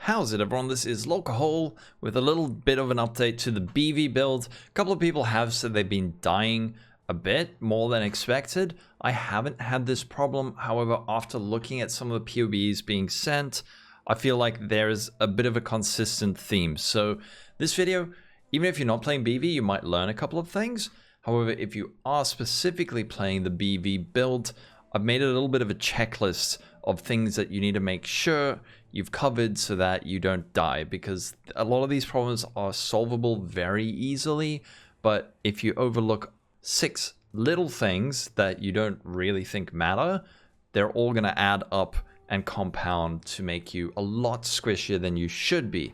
How's it everyone, this is Locahole with a little bit of an update to the BV build. A couple of people have said they've been dying a bit more than expected. I haven't had this problem, however, after looking at some of the POBs being sent, I feel like there's a bit of a consistent theme. So this video, even if you're not playing BV, you might learn a couple of things. However, if you are specifically playing the BV build, I've made a little bit of a checklist of things that you need to make sure you've covered so that you don't die, because a lot of these problems are solvable very easily, but if you overlook 6 little things that you don't really think matter, they're all going to add up and compound to make you a lot squishier than you should be.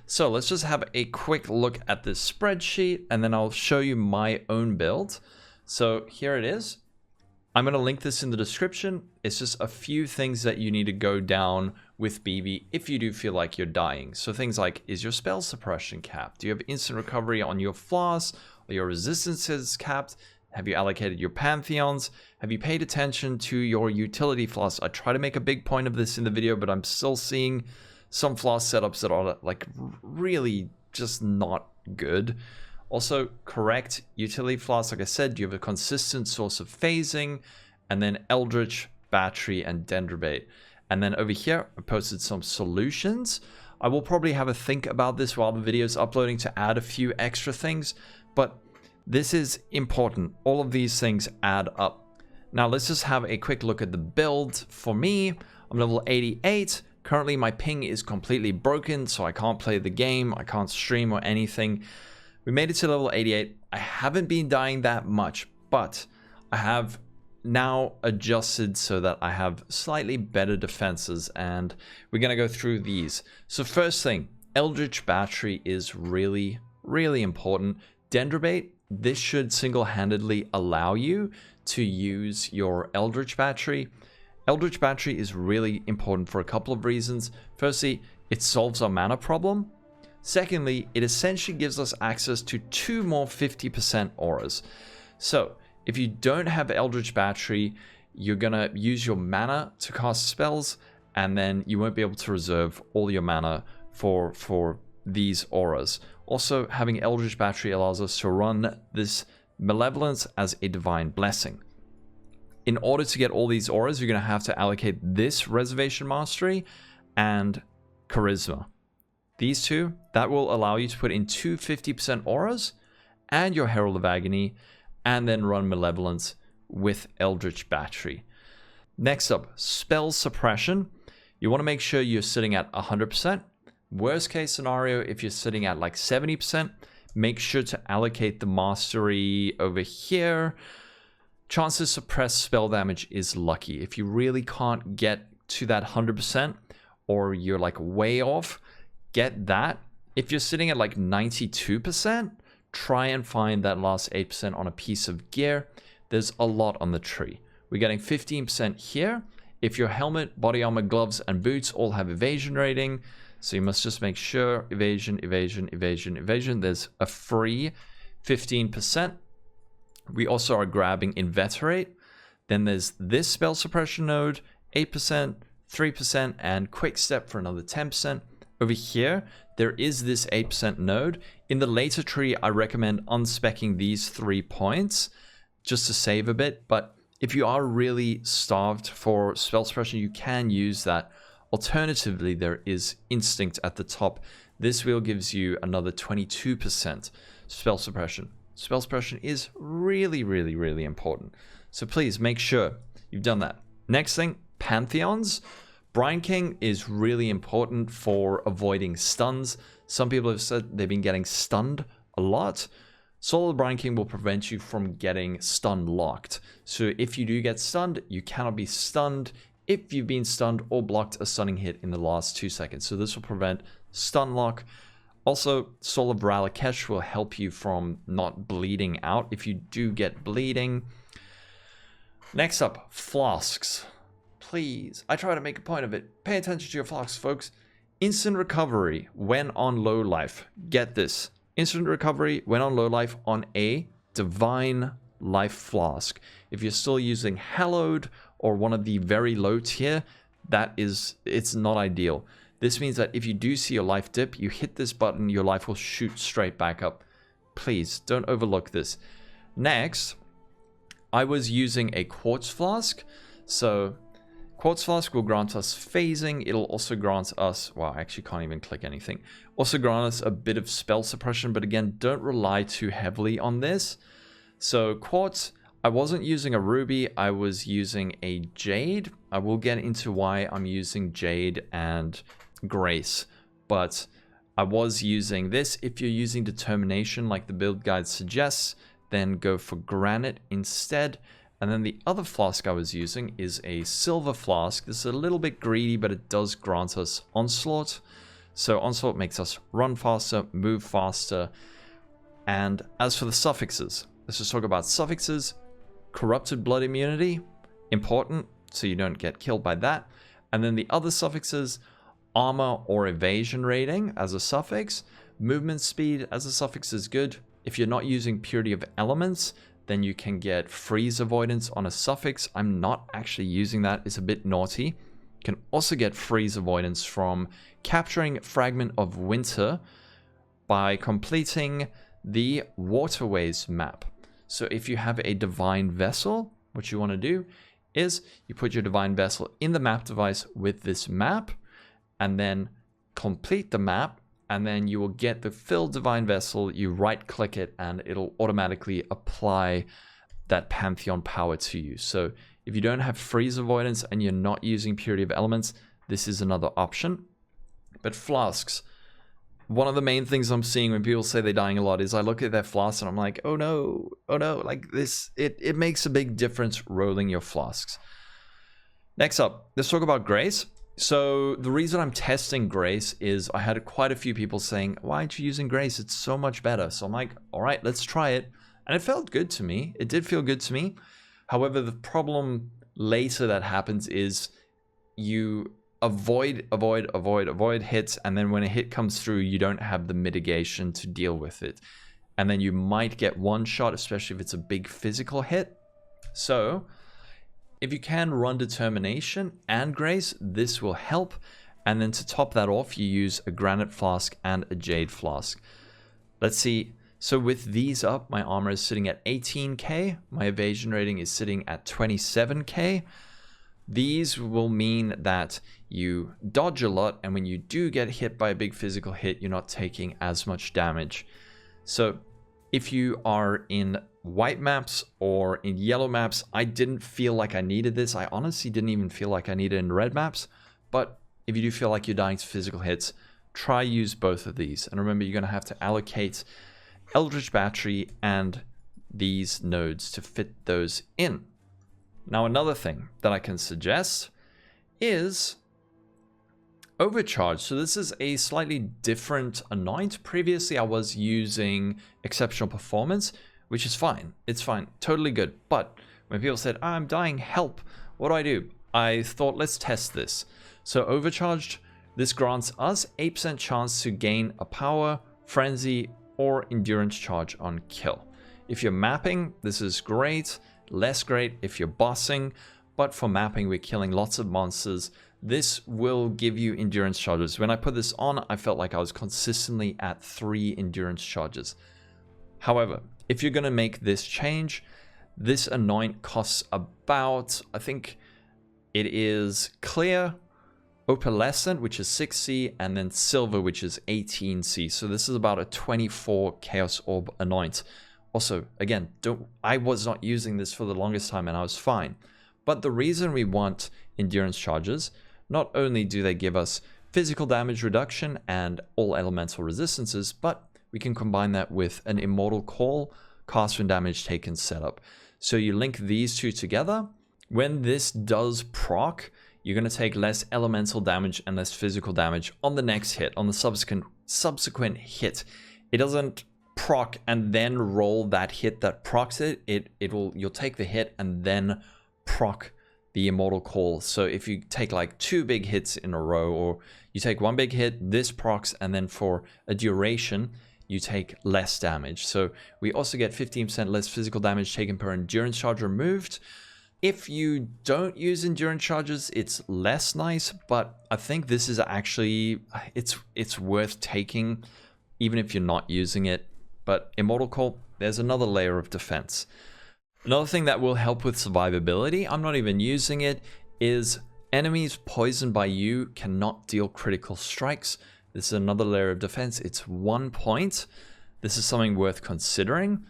So let's just have a quick look at this spreadsheet and then I'll show you my own build. So here it is. I'm going to link this in the description. It's just a few things that you need to go down with BV if you do feel like you're dying. So things like, is your spell suppression capped? Do you have instant recovery on your Flasks? Are your resistances capped? Have you allocated your Pantheons? Have you paid attention to your utility Flasks? I try to make a big point of this in the video, but I'm still seeing some Flask setups that are like really just not good. Also, correct utility Flasks, like I said, do you have a consistent source of phasing? And then Eldritch Battery and Dawnbreaker. And then over here, I posted some solutions. I will probably have a think about this while the video is uploading to add a few extra things, but this is important. All of these things add up. Now let's just have a quick look at the build. For me, I'm level 88. Currently, my ping is completely broken, so I can't play the game. I can't stream or anything. We made it to level 88. I haven't been dying that much, but I have now adjusted so that I have slightly better defenses, and we're going to go through these. So first thing, Eldritch Battery is really, really important. Dawnbreaker, this should single-handedly allow you to use your Eldritch Battery. Eldritch Battery is really important for a couple of reasons. Firstly, it solves our mana problem. Secondly, it essentially gives us access to 2 more 50% auras. So if you don't have Eldritch Battery, you're going to use your mana to cast spells, and then you won't be able to reserve all your mana for these auras. Also, having Eldritch Battery allows us to run this Malevolence as a Divine Blessing. In order to get all these auras, you're going to have to allocate this Reservation Mastery and Charisma. These two, that will allow you to put in 2 50% auras and your Herald of Agony, and then run Malevolence with Eldritch Battery. Next up, Spell Suppression. You want to make sure you're sitting at 100%. Worst case scenario, if you're sitting at like 70%, make sure to allocate the Mastery over here. Chance to suppress spell damage is lucky. If you really can't get to that 100%, or you're like way off, get that. If you're sitting at like 92%, try and find that last 8% on a piece of gear. There's a lot on the tree. We're getting 15% here. If your helmet, body armor, gloves, and boots all have evasion rating, so you must just make sure evasion, evasion, evasion, evasion. There's a free 15%. We also are grabbing Inveterate. Then there's this spell suppression node, 8%, 3%, and Quick Step for another 10%. Over here, there is this 8% node. In the later tree, I recommend unspecking these 3 points just to save a bit. But if you are really starved for spell suppression, you can use that. Alternatively, there is Instinct at the top. This wheel gives you another 22% spell suppression. Spell suppression is really, really, really important. So please make sure you've done that. Next thing, Pantheons. Brine King is really important for avoiding stuns. Some people have said they've been getting stunned a lot. Soul of the Brine King will prevent you from getting stun locked. So if you do get stunned, you cannot be stunned if you've been stunned or blocked a stunning hit in the last 2 seconds. So this will prevent stun lock. Also, Soul of Ralakesh will help you from not bleeding out if you do get bleeding. Next up, Flasks. Please, I try to make a point of it. Pay attention to your Flasks, folks. Instant recovery when on low life. Get this. Instant recovery when on low life on a Divine Life Flask. If you're still using Hallowed or one of the very low tier, it's not ideal. This means that if you do see your life dip, you hit this button, your life will shoot straight back up. Please don't overlook this. Next, I was using a quartz flask. So quartz flask will grant us phasing. It'll also grant us, well, I actually can't even click anything. Also grant us a bit of spell suppression, but again, don't rely too heavily on this. So quartz, I wasn't using a ruby, I was using a jade. I will get into why I'm using jade and grace, but I was using this. If you're using determination like the build guide suggests, then go for granite instead. And then the other flask I was using is a silver flask. This is a little bit greedy, but it does grant us onslaught. So onslaught makes us run faster, move faster. And as for the suffixes, let's just talk about suffixes. Corrupted blood immunity, important, so you don't get killed by that. And then the other suffixes, armor or evasion rating as a suffix. Movement speed as a suffix is good. If you're not using purity of elements, then you can get freeze avoidance on a suffix. I'm not actually using that, it's a bit naughty. You can also get freeze avoidance from capturing Fragment of Winter by completing the Waterways map. So if you have a divine vessel, what you want to do is you put your divine vessel in the map device with this map, and then complete the map, and then you will get the filled divine vessel. You right click it and it'll automatically apply that Pantheon power to you. So if you don't have freeze avoidance and you're not using purity of elements, this is another option. But flasks, one of the main things I'm seeing when people say they're dying a lot is I look at their flasks and I'm like, oh no, like this, it makes a big difference rolling your flasks. Next up, let's talk about grace. So the reason I'm testing grace is I had quite a few people saying, why aren't you using grace? It's so much better. So I'm like, all right, let's try it. And it felt good to me. It did feel good to me. However, the problem later that happens is you avoid hits, and then when a hit comes through, you don't have the mitigation to deal with it. And then you might get one shot, especially if it's a big physical hit. So if you can run determination and grace, this will help. And then to top that off, you use a granite flask and a jade flask. Let's see. So with these up, my armor is sitting at 18k. My evasion rating is sitting at 27k. These will mean that you dodge a lot, and when you do get hit by a big physical hit, you're not taking as much damage. So if you are in white maps or in yellow maps, I didn't feel like I needed this. I honestly didn't even feel like I needed it in red maps. But if you do feel like you're dying to physical hits, try use both of these. And remember, you're going to have to allocate Eldritch Battery and these nodes to fit those in. Now, another thing that I can suggest is Overcharge. So this is a slightly different Anoint. Previously, I was using Exceptional Performance, which is fine. It's fine. Totally good. But when people said, oh, I'm dying, help, what do? I thought, let's test this. So Overcharged, this grants us 8% chance to gain a power, frenzy, or endurance charge on kill. If you're mapping, this is great. Less great if you're bossing, but for mapping, we're killing lots of monsters. This will give you endurance charges. When I put this on, I felt like I was consistently at 3 endurance charges. However, if you're going to make this change, this Anoint costs about, I think it is clear, opalescent, which is 6C, and then silver, which is 18C. So this is about a 24 Chaos Orb Anoint. Also, again, I was not using this for the longest time and I was fine. But the reason we want endurance charges, not only do they give us physical damage reduction and all elemental resistances, but we can combine that with an Immortal Call, cast when damage taken setup. So you link these two together. When this does proc, you're going to take less elemental damage and less physical damage on the next hit, on the subsequent hit. It doesn't proc and then roll that hit that procs it. You'll take the hit and then proc the Immortal Call. So if you take like 2 big hits in a row, or you take 1 big hit, this procs, and then for a duration you take less damage. So we also get 15% less physical damage taken per endurance charge removed. If you don't use endurance charges, it's less nice, but I think this is actually, it's worth taking even if you're not using it. But Immortal Call, there's another layer of defense. Another thing that will help with survivability, I'm not even using it, is enemies poisoned by you cannot deal critical strikes. This is another layer of defense. It's 1 point. This is something worth considering.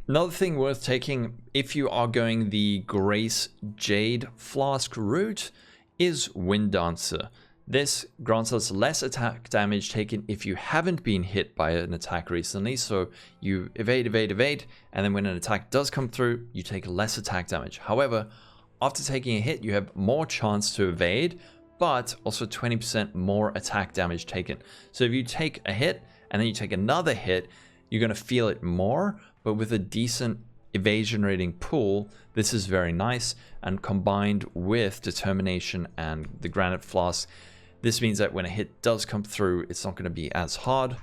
Another thing worth taking if you are going the Grace Jade Flask route is Wind Dancer. This grants us less attack damage taken if you haven't been hit by an attack recently. So you evade, and then when an attack does come through, you take less attack damage. However, after taking a hit, you have more chance to evade, but also 20% more attack damage taken. So if you take a hit and then you take another hit, you're going to feel it more, but with a decent evasion rating pool, this is very nice. And combined with Determination and the Granite Flask, this means that when a hit does come through, it's not going to be as hard.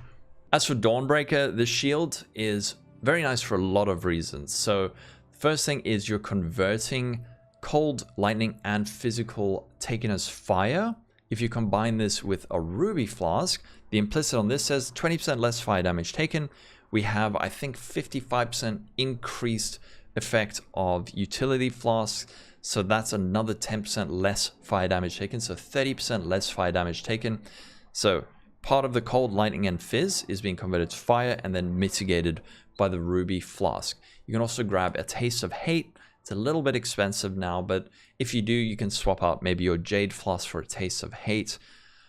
As for Dawnbreaker, the shield is very nice for a lot of reasons. So first thing is you're converting cold, lightning, and physical taken as fire. If you combine this with a Ruby Flask, the implicit on this says 20% less fire damage taken. We have, I think, 55% increased effect of utility flasks. So that's another 10% less fire damage taken. So 30% less fire damage taken. So part of the cold, lightning, and fizz is being converted to fire and then mitigated by the Ruby Flask. You can also grab a Taste of Hate. It's a little bit expensive now, but if you do, you can swap out maybe your Jade Flask for a Taste of Hate.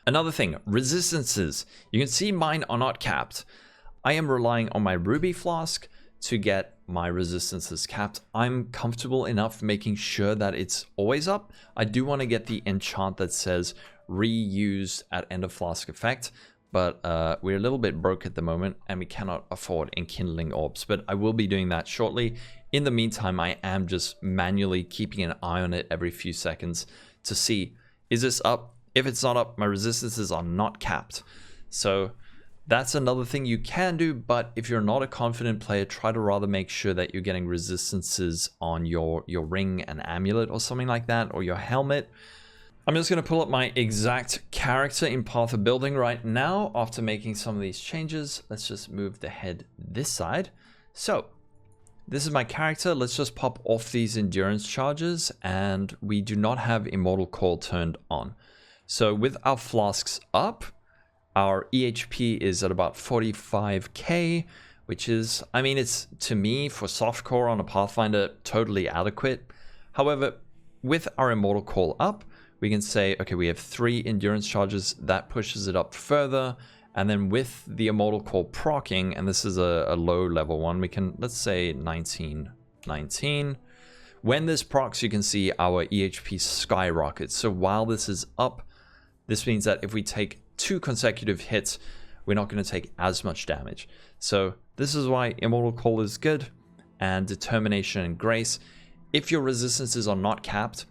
Another thing, resistances. You can see mine are not capped. I am relying on my Ruby Flask to get my resistances capped. I'm comfortable enough making sure that it's always up. I do want to get the enchant that says reused at end of flask effect, but we're a little bit broke at the moment and we cannot afford enkindling orbs, but I will be doing that shortly. In the meantime, I am just manually keeping an eye on it every few seconds to see, is this up? If it's not up, my resistances are not capped. So that's another thing you can do, but if you're not a confident player, try to rather make sure that you're getting resistances on your ring and amulet or something like that, or your helmet. I'm just going to pull up my exact character in Path of Building right now after making some of these changes. Let's just move the head this side. So this is my character. Let's just pop off these endurance charges, and we do not have Immortal Call turned on. So with our flasks up, our EHP is at about 45k, which is, I mean, it's, to me, for softcore on a Pathfinder, totally adequate. However, with our Immortal Call up, we can say, okay, we have 3 endurance charges. That pushes it up further. And then with the Immortal Call proccing, and this is a low level one, we can, let's say 19. When this procs, you can see our EHP skyrockets. So while this is up, this means that if we take 2 consecutive hits, we're not going to take as much damage. So this is why Immortal Call is good, and Determination and Grace. If your resistances are not capped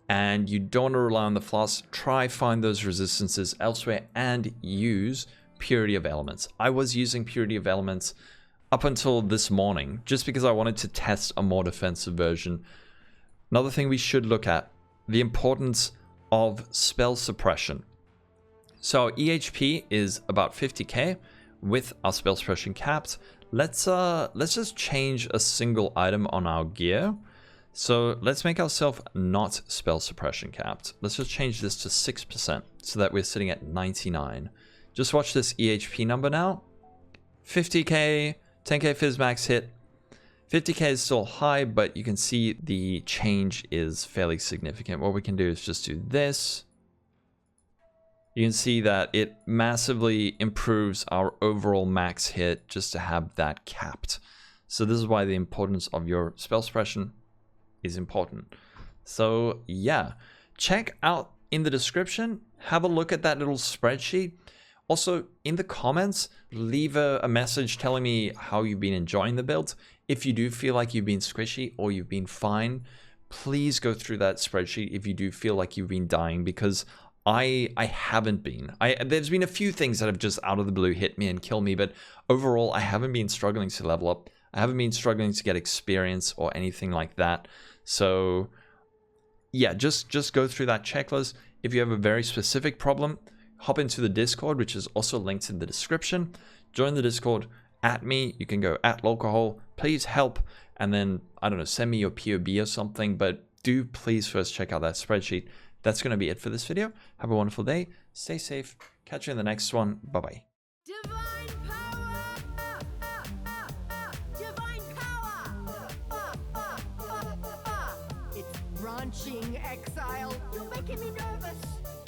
and you don't want to rely on the flask, try find those resistances elsewhere and use Purity of Elements. I was using Purity of Elements up until this morning just because I wanted to test a more defensive version. Another thing we should look at, the importance of spell suppression. So our EHP is about 50k with our spell suppression capped. Let's just change a single item on our gear. So let's make ourselves not spell suppression capped. Let's just change this to 6% so that we're sitting at 99. Just watch this EHP number now. 50k, 10k fizz max hit. 50k is still high, but you can see the change is fairly significant. What we can do is just do this. You can see that it massively improves our overall max hit just to have that capped. So this is why the importance of your spell suppression is important. So yeah, check out in the description, have a look at that little spreadsheet. Also in the comments, leave a message telling me how you've been enjoying the build. If you do feel like you've been squishy or you've been fine, please go through that spreadsheet if you do feel like you've been dying, because I haven't been. There's been a few things that have just out of the blue hit me and kill me, but overall I haven't been struggling to level up. I haven't been struggling to get experience or anything like that. So yeah, just go through that checklist. If you have a very specific problem, hop into the Discord, which is also linked in the description. Join the Discord, at me. You can go at localhole, please help, and then, I don't know, send me your PoB or something, but do please first check out that spreadsheet. That's going to be it for this video. Have a wonderful day. Stay safe. Catch you in the next one. Bye-bye. Divine power! Divine power! It's branching exile. You're making me nervous.